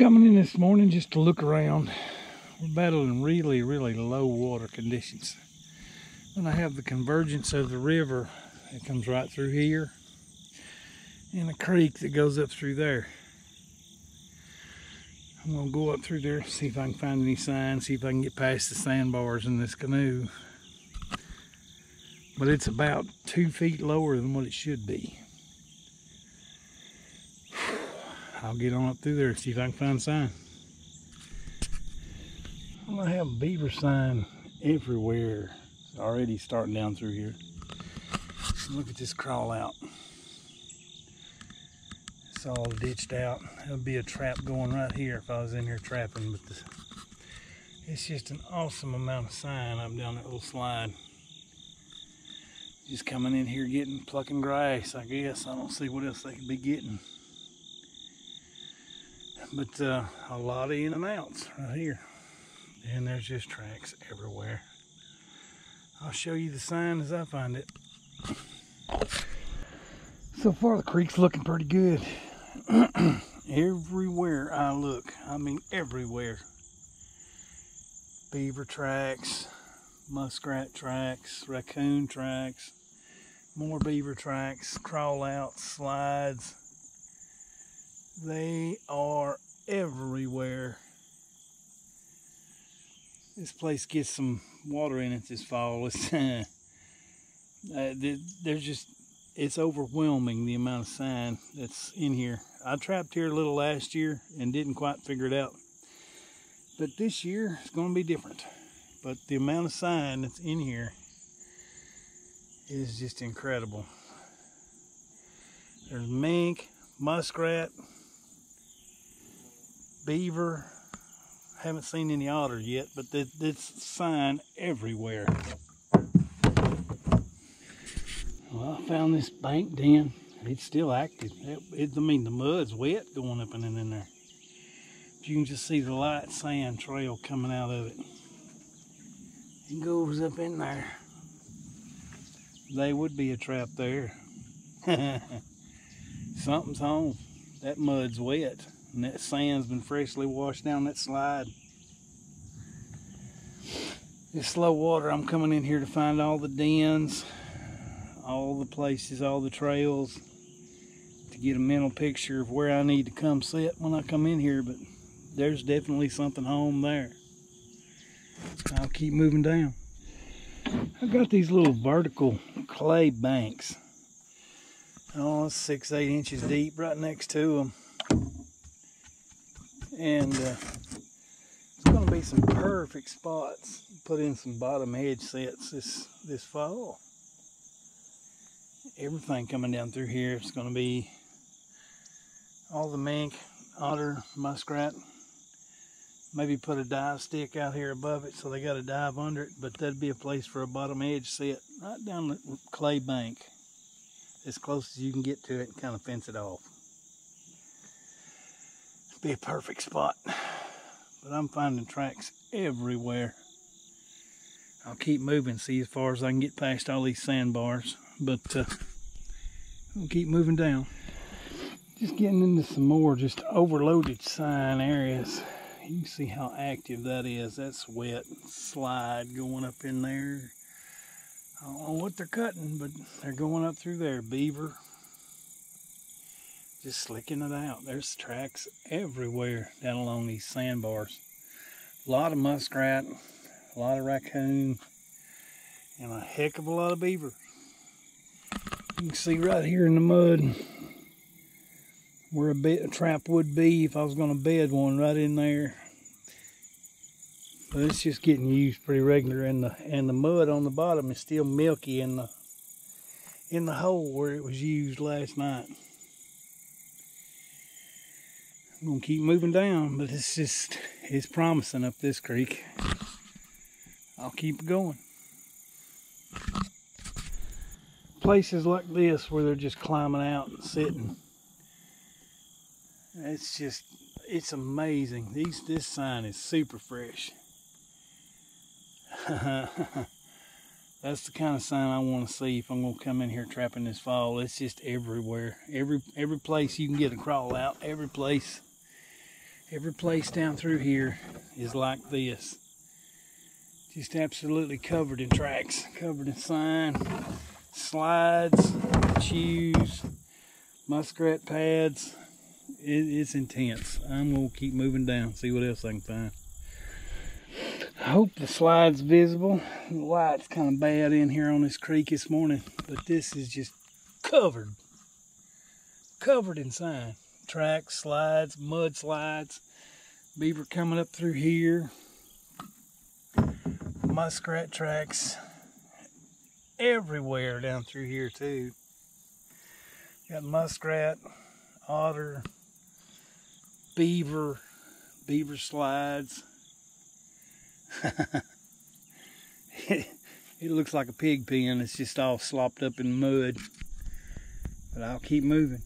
coming in this morning just to look around. We're battling really low water conditions. And I have the convergence of the river that comes right through here and a creek that goes up through there. I'm gonna go up through there, see if I can find any signs, see if I can get past the sandbars in this canoe. But it's about 2 feet lower than what it should be. I'll get on up through there and see if I can find a sign. I'm gonna have a beaver sign everywhere. It's already starting down through here. Look at this crawl out. It's all ditched out. There'll be a trap going right here if I was in here trapping, but it's just an awesome amount of sign up down that little slide. Just coming in here plucking grass, I guess. I don't see what else they could be getting. But a lot of in and outs right here. And there's just tracks everywhere. I'll show you the sign as I find it. So far the creek's looking pretty good. Everywhere I look, I mean everywhere. Beaver tracks, muskrat tracks, raccoon tracks, more beaver tracks, crawl outs, slides. They are everywhere. This place gets some water in it this fall. It's overwhelming the amount of sign that's in here. I trapped here a little last year and didn't quite figure it out. But this year it's going to be different. But the amount of sign that's in here is just incredible. There's mink, muskrat, beaver. Haven't seen any otter yet, but it's sign everywhere. Well, I found this bank den. It's still active. I mean, the mud's wet going up and in there. But you can just see the light sand trail coming out of it. It goes up in there. They would be a trap there. Something's home. That mud's wet. And that sand's been freshly washed down that slide. This slow water, I'm coming in here to find all the dens, all the places, all the trails, to get a mental picture of where I need to come sit when I come in here, but there's definitely something home there. I'll keep moving down. I've got these little vertical clay banks. Oh, 6-8 inches deep right next to them. And it's going to be some perfect spots. Put in some bottom edge sets this fall. Everything coming down through here is going to be all the mink, otter, muskrat. Maybe put a dive stick out here above it so they got to dive under it. But that'd be a place for a bottom edge set right down the clay bank, as close as you can get to it and kind of fence it off. Be a perfect spot. But I'm finding tracks everywhere. I'll keep moving, see as far as I can get past all these sandbars, but I'll keep moving down. Just getting into some more just overloaded sign areas. You can see how active that is. That's wet slide going up in there. I don't know what they're cutting, but they're going up through there. Beaver. Just slicking it out. There's tracks everywhere down along these sandbars. A lot of muskrat, a lot of raccoon, and a heck of a lot of beaver. You can see right here in the mud where a trap would be if I was going to bed one right in there. But it's just getting used pretty regular, and the mud on the bottom is still milky in the hole where it was used last night. I'm gonna keep moving down, but it's promising up this creek. I'll keep going. Places like this where they're just climbing out and sitting. It's amazing. This sign is super fresh. That's the kind of sign I want to see if I'm going to come in here trapping this fall. It's just everywhere. Every place you can get a crawl out, every place Every place down through here is like this. Just absolutely covered in tracks, covered in sign, slides, chews, muskrat pads. It's intense. I'm gonna keep moving down, see what else I can find. I hope the slide's visible. The light's kind of bad in here on this creek this morning, but this is just covered in sign. Tracks, slides, mud slides, beaver coming up through here, muskrat tracks everywhere down through here too. Got muskrat, otter, beaver slides. It looks like a pig pen. It's just all slopped up in mud, but I'll keep moving.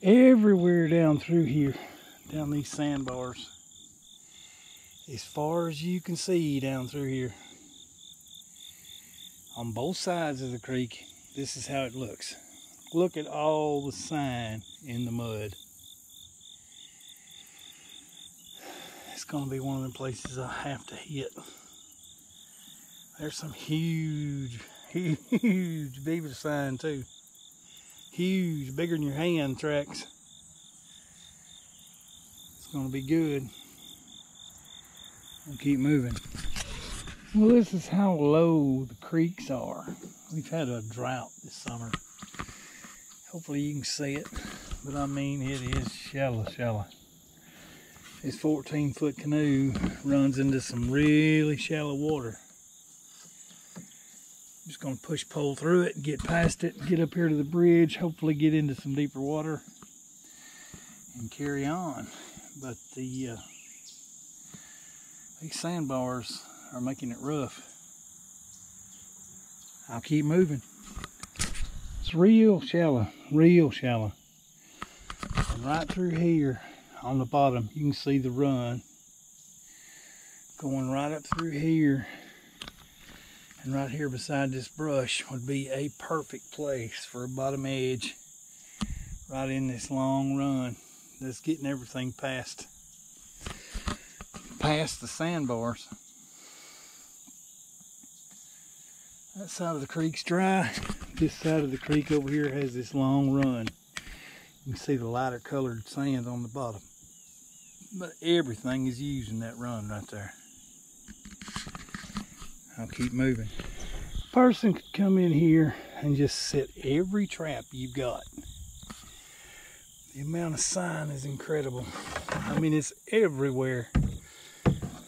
Everywhere down through here, down these sandbars, as far as you can see down through here, on both sides of the creek, this is how it looks. Look at all the sign in the mud. It's gonna be one of the places I have to hit. There's some huge beaver sign too. Huge, bigger than your hand tracks. It's gonna be good. I'll keep moving. Well, this is how low the creeks are. We've had a drought this summer. Hopefully you can see it, but I mean it is shallow. This 14-foot canoe runs into some really shallow water. I'm just gonna push pole through it and get past it, get up here to the bridge, hopefully get into some deeper water and carry on. But these sandbars are making it rough. I'll keep moving. It's real shallow. And right through here on the bottom, you can see the run going right up through here. And right here beside this brush would be a perfect place for a bottom edge right in this long run that's getting everything past the sandbars. That side of the creek's dry. This side of the creek over here has this long run. You can see the lighter colored sand on the bottom. But everything is using that run right there. I'll keep moving. A person could come in here and just set every trap you've got. The amount of sign is incredible. I mean, it's everywhere.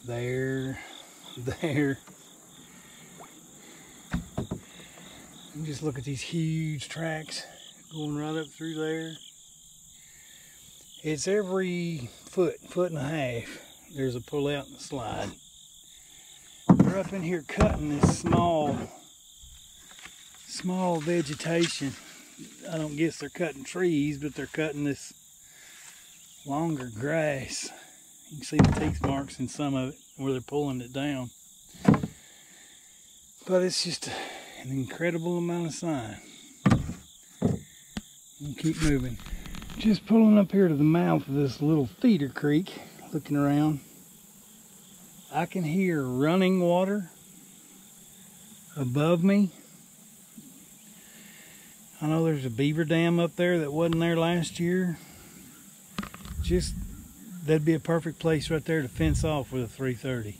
There. And just look at these huge tracks going right up through there. It's every foot and a half. There's a pull out and a slide. They're up in here cutting this small vegetation. I don't guess they're cutting trees, but they're cutting this longer grass. You can see the teeth marks in some of it where they're pulling it down. But it's just an incredible amount of sign. We'll keep moving. Just pulling up here to the mouth of this little feeder creek, looking around. I can hear running water above me. I know there's a beaver dam up there that wasn't there last year. That'd be a perfect place right there to fence off with a 330.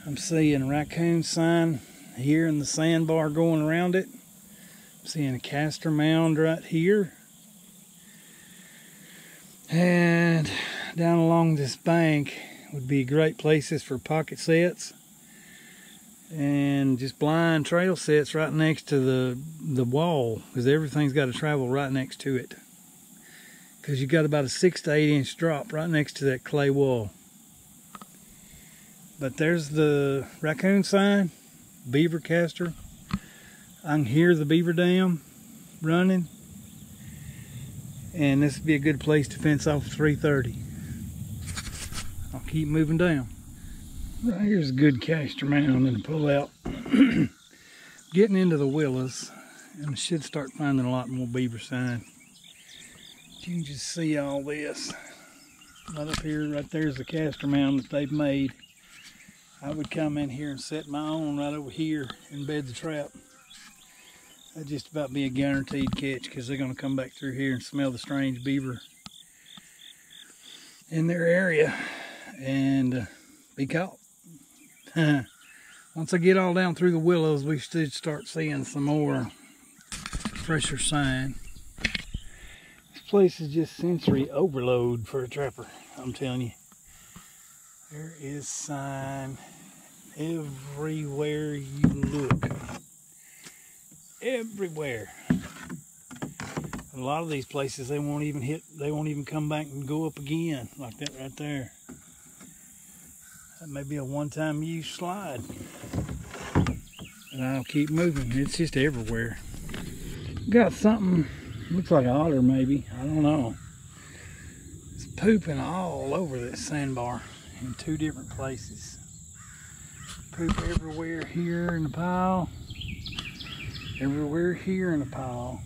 I'm seeing raccoon sign here in the sandbar going around it. I'm seeing a castor mound right here. And down along this bank would be great places for pocket sets and just blind trail sets right next to the wall, because everything's got to travel right next to it, because you got about a 6 to 8 inch drop right next to that clay wall. But there's the raccoon sign, beaver castor. I can hear the beaver dam running, and this would be a good place to fence off 330. I'll keep moving down. Right here's a good castor mound and pull out. Getting into the willows, and I should start finding a lot more beaver sign. You can just see all this. Right up here, right there's the caster mound that they've made. I would come in here and set my own right over here and bed the trap. That'd just about be a guaranteed catch, because they're going to come back through here and smell the strange beaver in their area and be caught. Once I get all down through the willows, we should start seeing some more fresher sign. This place is just sensory overload for a trapper, I'm telling you. There is sign everywhere you look. Everywhere. A lot of these places, they won't even come back and go up again, like that right there. That may be a one-time use slide. And I'll keep moving. It's just everywhere. Got something, looks like an otter maybe, I don't know. It's pooping all over this sandbar in 2 different places. Poop everywhere here in the pile. Everywhere here in the pile.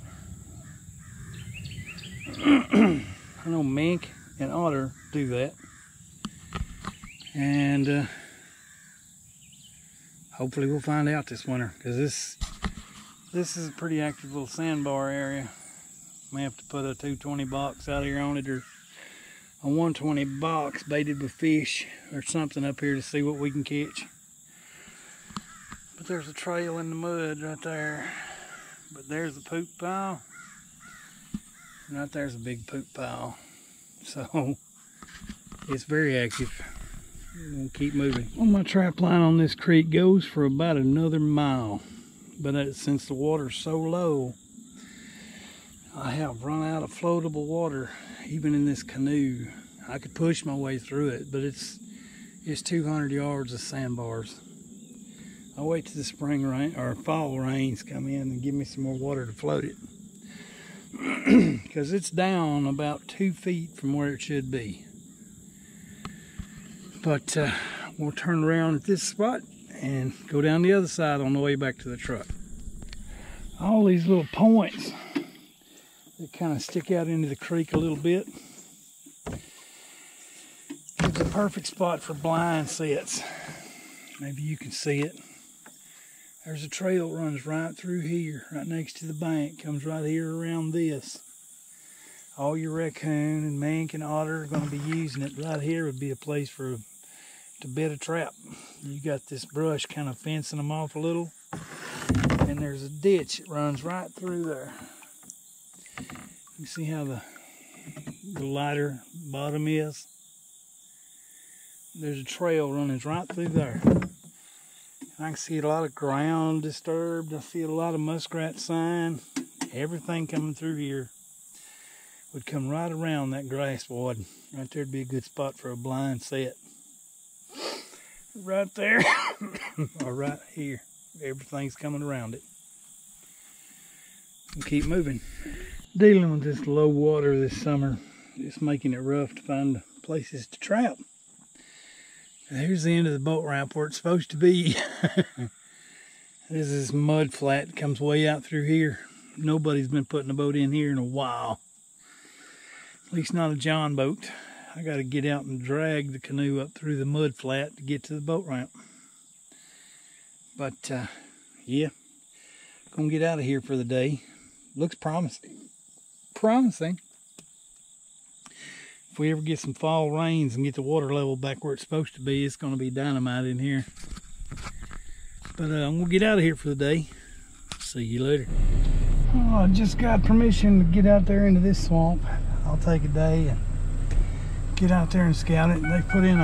I know mink and otter do that. And hopefully we'll find out this winter, because this is a pretty active little sandbar area. May have to put a 220 box out here on it, or a 120 box baited with fish or something up here to see what we can catch. But there's a trail in the mud right there. But there's the poop pile. And right there's a big poop pile. So it's very active. We'll keep moving. Well, my trap line on this creek goes for about another mile. But since the water's so low, I have run out of floatable water, even in this canoe. I could push my way through it, but it's 200 yards of sandbars. I'll wait till the spring rain or fall rains come in and give me some more water to float it. Because it's down about 2 feet from where it should be. But we'll turn around at this spot and go down the other side on the way back to the truck. All these little points that kind of stick out into the creek a little bit. It's a perfect spot for blind sets. Maybe you can see it. There's a trail that runs right through here, right next to the bank. Comes right here around this. All your raccoon and mink and otter are going to be using it. Right here would be a place to bed a trap. You got this brush kind of fencing them off a little. And there's a ditch that runs right through there. You see how the lighter bottom is? There's a trail running right through there. I can see a lot of ground disturbed. I see a lot of muskrat sign. Everything coming through here would come right around that grass wad. Right there'd be a good spot for a blind set. Right there, or right here. Everything's coming around it. We'll keep moving. Dealing with this low water this summer, it's making it rough to find places to trap. Here's the end of the boat ramp where it's supposed to be. There's this mud flat that comes way out through here. Nobody's been putting a boat in here in a while. At least not a John boat. I got to get out and drag the canoe up through the mud flat to get to the boat ramp. But yeah, gonna get out of here for the day. Looks promising. Promising. If we ever get some fall rains and get the water level back where it's supposed to be, it's going to be dynamite in here. But I'm going to get out of here for the day. See you later. Oh, I just got permission to get out there into this swamp. I'll take a day and get out there and scout it. They put in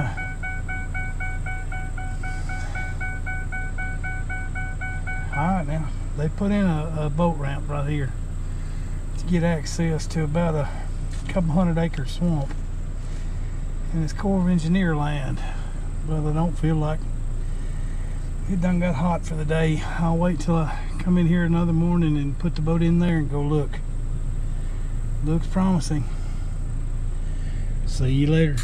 they put in a boat ramp right here to get access to about a couple 100-acre swamp. And it's Corps of Engineer land. Well, I don't feel like it done got hot for the day. I'll wait till I come in here another morning and put the boat in there and go look. Looks promising. See you later.